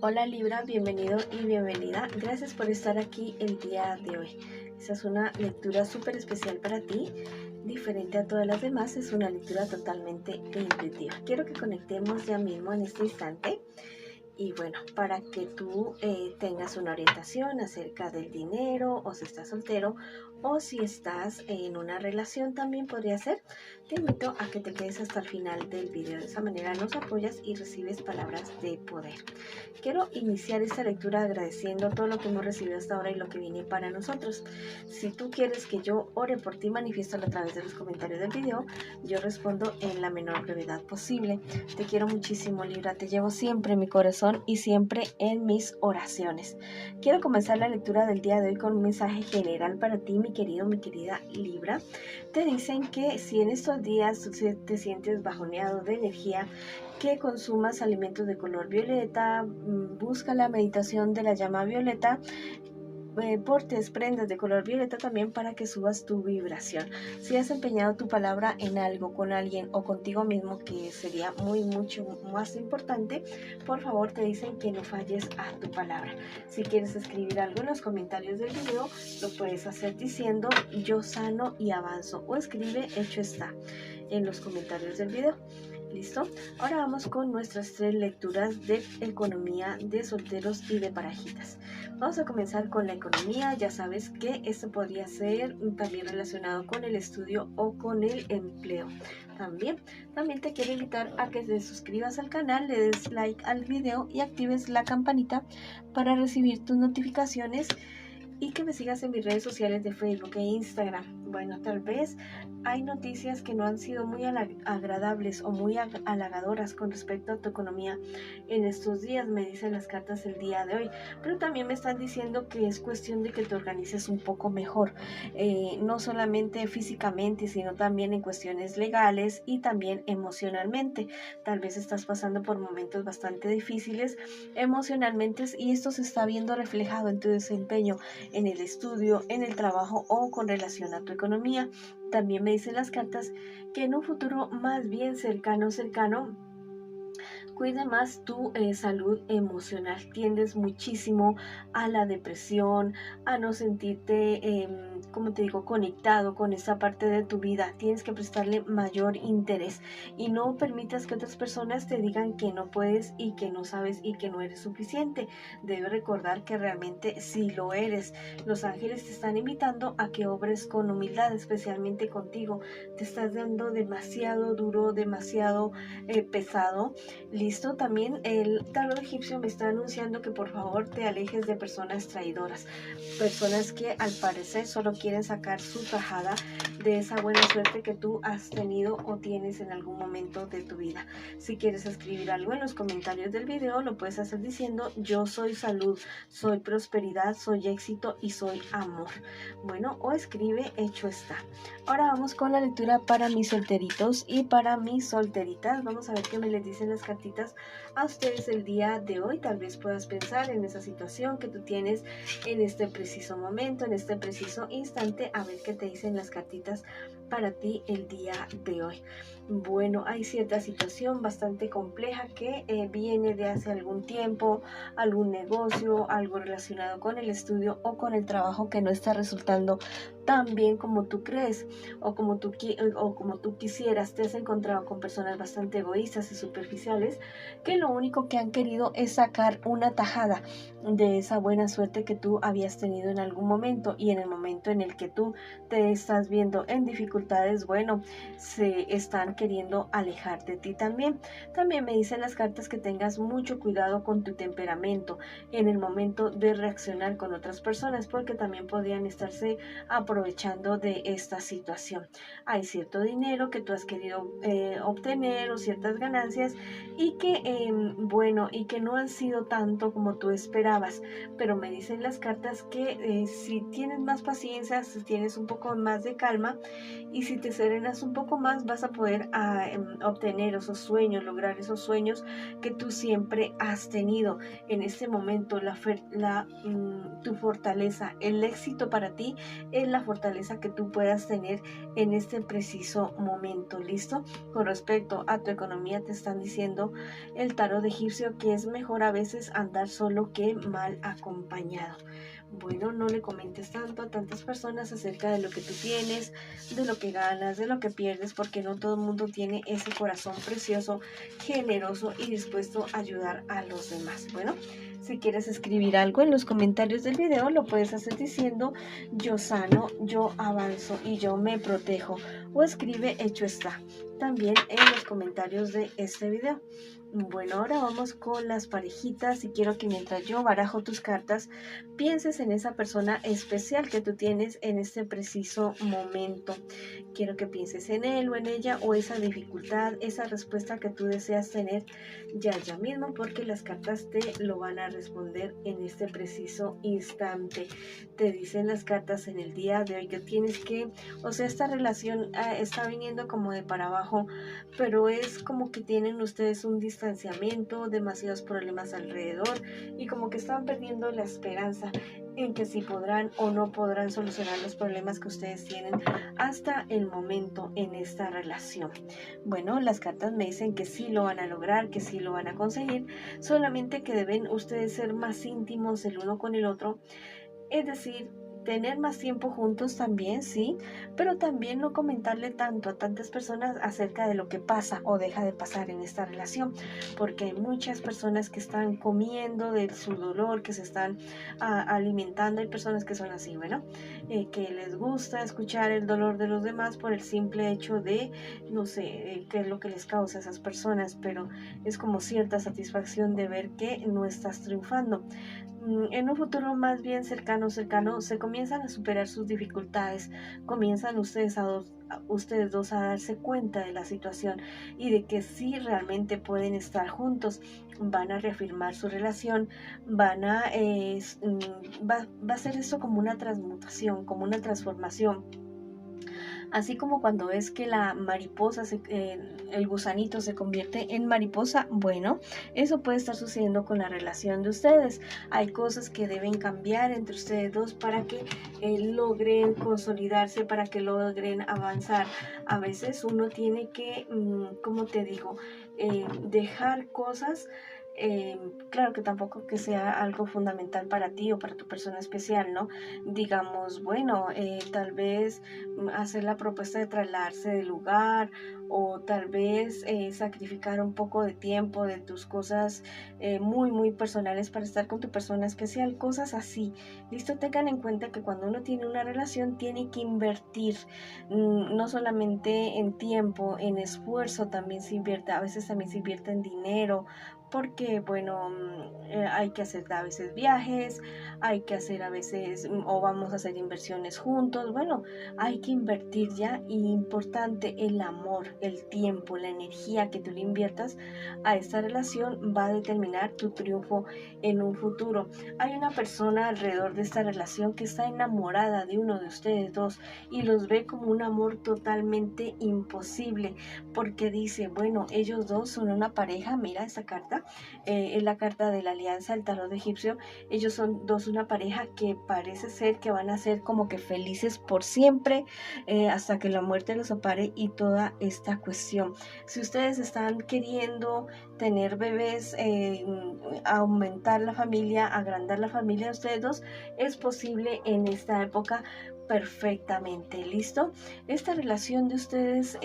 Hola Libra, bienvenido y bienvenida. Gracias por estar aquí el día de hoy. Esta es una lectura súper especial para ti, diferente a todas las demás. Es una lectura totalmente intuitiva. Quiero que conectemos ya mismo en este instante. Y bueno, para que tú tengas una orientación acerca del dinero, o si estás soltero, o si estás en una relación también podría ser. Te invito a que te quedes hasta el final del video. De esa manera nos apoyas y recibes palabras de poder. Quiero iniciar esta lectura agradeciendo todo lo que hemos recibido hasta ahora y lo que viene para nosotros. Si tú quieres que yo ore por ti, manifiéstalo a través de los comentarios del video. Yo respondo en la menor brevedad posible. Te quiero muchísimo, Libra. Te llevo siempre en mi corazón y siempre en mis oraciones. Quiero comenzar la lectura del día de hoy con un mensaje general para ti, mi querido, mi querida Libra. Te dicen que si en estos días tú te sientes bajoneado de energía, que consumas alimentos de color violeta, busca la meditación de la llama violeta, portes prendas de color violeta también para que subas tu vibración. Si has empeñado tu palabra en algo con alguien o contigo mismo, que sería mucho más importante, por favor te dicen que no falles a tu palabra. Si quieres escribir algo en los comentarios del video, lo puedes hacer diciendo yo sano y avanzo, o escribe hecho está en los comentarios del video. ¿Listo? Ahora vamos con nuestras 3 lecturas de economía, de solteros y de parejitas. Vamos a comenzar con la economía. Ya sabes que esto podría ser también relacionado con el estudio o con el empleo. También te quiero invitar a que te suscribas al canal, le des like al video y actives la campanita para recibir tus notificaciones, y que me sigas en mis redes sociales de Facebook e Instagram. Bueno, tal vez hay noticias que no han sido muy agradables o muy halagadoras con respecto a tu economía en estos días, me dicen las cartas el día de hoy, pero también me están diciendo que es cuestión de que te organices un poco mejor, no solamente físicamente, sino también en cuestiones legales y también emocionalmente. Tal vez estás pasando por momentos bastante difíciles emocionalmente y esto se está viendo reflejado en tu desempeño en el estudio, en el trabajo o con relación a tu economía. También me dicen las cartas que en un futuro más bien cercano, cuida más tu salud emocional. Tiendes muchísimo a la depresión, a no sentirte, como te digo, conectado con esa parte de tu vida. Tienes que prestarle mayor interés y no permitas que otras personas te digan que no puedes y que no sabes y que no eres suficiente. Debes recordar que realmente sí lo eres. Los ángeles te están invitando a que obres con humildad, especialmente contigo. Te estás dando demasiado duro, demasiado pesado. Listo, también el tarot egipcio me está anunciando que por favor te alejes de personas traidoras, personas que al parecer solo quieren sacar su tajada de esa buena suerte que tú has tenido o tienes en algún momento de tu vida. Si quieres escribir algo en los comentarios del video, lo puedes hacer diciendo yo soy salud, soy prosperidad, soy éxito y soy amor. Bueno, o escribe hecho está. Ahora vamos con la lectura para mis solteritos y para mis solteritas. Vamos a ver qué me les dicen las cartitas a ustedes el día de hoy. Tal vez puedas pensar en esa situación que tú tienes en este preciso momento, en este preciso instante, a ver qué te dicen las cartitas para ti el día de hoy. Bueno, hay cierta situación bastante compleja que viene de hace algún tiempo, algún negocio, algo relacionado con el estudio o con el trabajo que no está resultando tan bien como tú crees o como tú quisieras. Te has encontrado con personas bastante egoístas y superficiales que lo único que han querido es sacar una tajada de esa buena suerte que tú habías tenido en algún momento, y en el momento en el que tú te estás viendo en dificultades, bueno, se están queriendo alejar de ti también. También me dicen las cartas que tengas mucho cuidado con tu temperamento en el momento de reaccionar con otras personas, porque también podrían estarse aprovechando de esta situación. Hay cierto dinero que tú has querido obtener o ciertas ganancias y que bueno, y que no han sido tanto como tú esperabas, pero me dicen las cartas que si tienes más paciencia, si tienes un poco más de calma y si te serenas un poco más vas a poder obtener esos sueños, lograr esos sueños que tú siempre has tenido. En este momento tu fortaleza, el éxito para ti es la fortaleza que tú puedas tener en este preciso momento. ¿Listo? Con respecto a tu economía, te están diciendo el tarot egipcio que es mejor a veces andar solo que mal acompañado. Bueno, no le comentes tanto a tantas personas acerca de lo que tú tienes, de lo que ganas, de lo que pierdes, porque no todo el mundo tiene ese corazón precioso, generoso y dispuesto a ayudar a los demás. Bueno, si quieres escribir algo en los comentarios del video, lo puedes hacer diciendo yo sano, yo avanzo y yo me protejo, o escribe hecho está también en los comentarios de este video. Bueno, ahora vamos con las parejitas y quiero que mientras yo barajo tus cartas, pienses en esa persona especial que tú tienes en este preciso momento. Quiero que pienses en él o en ella, o esa dificultad, esa respuesta que tú deseas tener ya mismo, porque las cartas te lo van a responder en este preciso instante. Te dicen las cartas en el día de hoy que tienes que, o sea, esta relación está viniendo como de para abajo, pero es como que tienen ustedes un distanciamiento, demasiados problemas alrededor, y como que están perdiendo la esperanza en que si podrán o no podrán solucionar los problemas que ustedes tienen hasta el momento en esta relación. Bueno, las cartas me dicen que sí lo van a lograr, que sí lo van a conseguir, solamente que deben ustedes ser más íntimos el uno con el otro, es decir, tener más tiempo juntos también, sí, pero también no comentarle tanto a tantas personas acerca de lo que pasa o deja de pasar en esta relación, porque hay muchas personas que están comiendo de su dolor, que se están alimentando. Hay personas que son así, bueno, que les gusta escuchar el dolor de los demás por el simple hecho de, no sé, qué es lo que les causa a esas personas, pero es como cierta satisfacción de ver que no estás triunfando. En un futuro más bien cercano, se comienzan a superar sus dificultades, comienzan ustedes dos a darse cuenta de la situación y de que sí realmente pueden estar juntos. Van a reafirmar su relación, va a ser esto como una transmutación, como una transformación. Así como cuando ves que la mariposa, el gusanito se convierte en mariposa, bueno, eso puede estar sucediendo con la relación de ustedes. Hay cosas que deben cambiar entre ustedes dos para que logren consolidarse, para que logren avanzar. A veces uno tiene que, ¿cómo te digo? Dejar cosas. Claro que tampoco que sea algo fundamental para ti o para tu persona especial, ¿no? Digamos, bueno, tal vez hacer la propuesta de trasladarse de lugar, o tal vez sacrificar un poco de tiempo de tus cosas muy personales para estar con tu persona especial, cosas así. Listo, tengan en cuenta que cuando uno tiene una relación tiene que invertir, no solamente en tiempo, en esfuerzo también se invierte, a veces también se invierte en dinero, porque bueno, hay que hacer a veces viajes, hay que hacer a veces, o vamos a hacer inversiones juntos, bueno, hay que invertir ya. Y importante, el amor, el tiempo, la energía que tú le inviertas a esta relación va a determinar tu triunfo en un futuro. Hay una persona alrededor de esta relación que está enamorada de uno de ustedes dos y los ve como un amor totalmente imposible, porque dice, bueno, ellos dos son una pareja. Mira esa carta, es la carta de la alianza, el tarot egipcio. Ellos son dos una pareja que parece ser que van a ser como que felices por siempre, hasta que la muerte los separe y toda esta cuestión. Si ustedes están queriendo tener bebés, aumentar la familia, agrandar la familia de ustedes dos, es posible en esta época perfectamente. ¿Listo? Esta relación de ustedes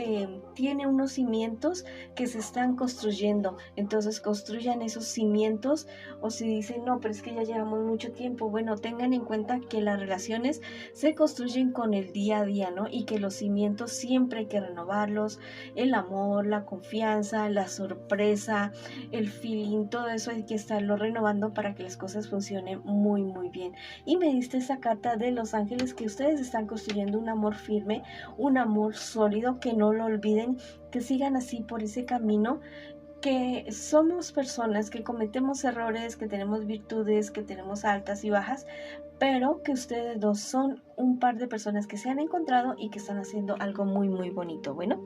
tiene unos cimientos que se están construyendo, entonces construyan esos cimientos. O si dicen, no, pero es que ya llevamos mucho tiempo, bueno, tengan en cuenta que las relaciones se construyen con el día a día, ¿no? Y que los cimientos siempre hay que renovarlos, el amor, la confianza, la sorpresa, el feeling, todo eso hay que estarlo renovando para que las cosas funcionen muy bien. Y me diste esa carta de los ángeles, que ustedes están construyendo un amor firme, un amor sólido, que no lo olviden, que sigan así por ese camino, que somos personas que cometemos errores, que tenemos virtudes, que tenemos altas y bajas, pero que ustedes dos son un par de personas que se han encontrado y que están haciendo algo muy muy bonito. Bueno,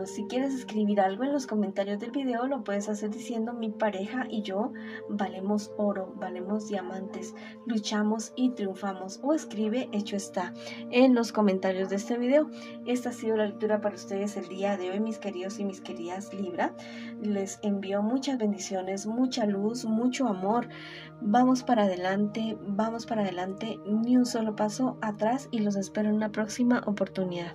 si quieres escribir algo en los comentarios del video, lo puedes hacer diciendo: mi pareja y yo valemos oro, valemos diamantes, luchamos y triunfamos. O escribe hecho está en los comentarios de este video. Esta ha sido la lectura para ustedes el día de hoy, mis queridos y mis queridas Libra. Les envío muchas bendiciones, mucha luz, mucho amor. Vamos para adelante, ni un solo paso atrás, y los espero en una próxima oportunidad.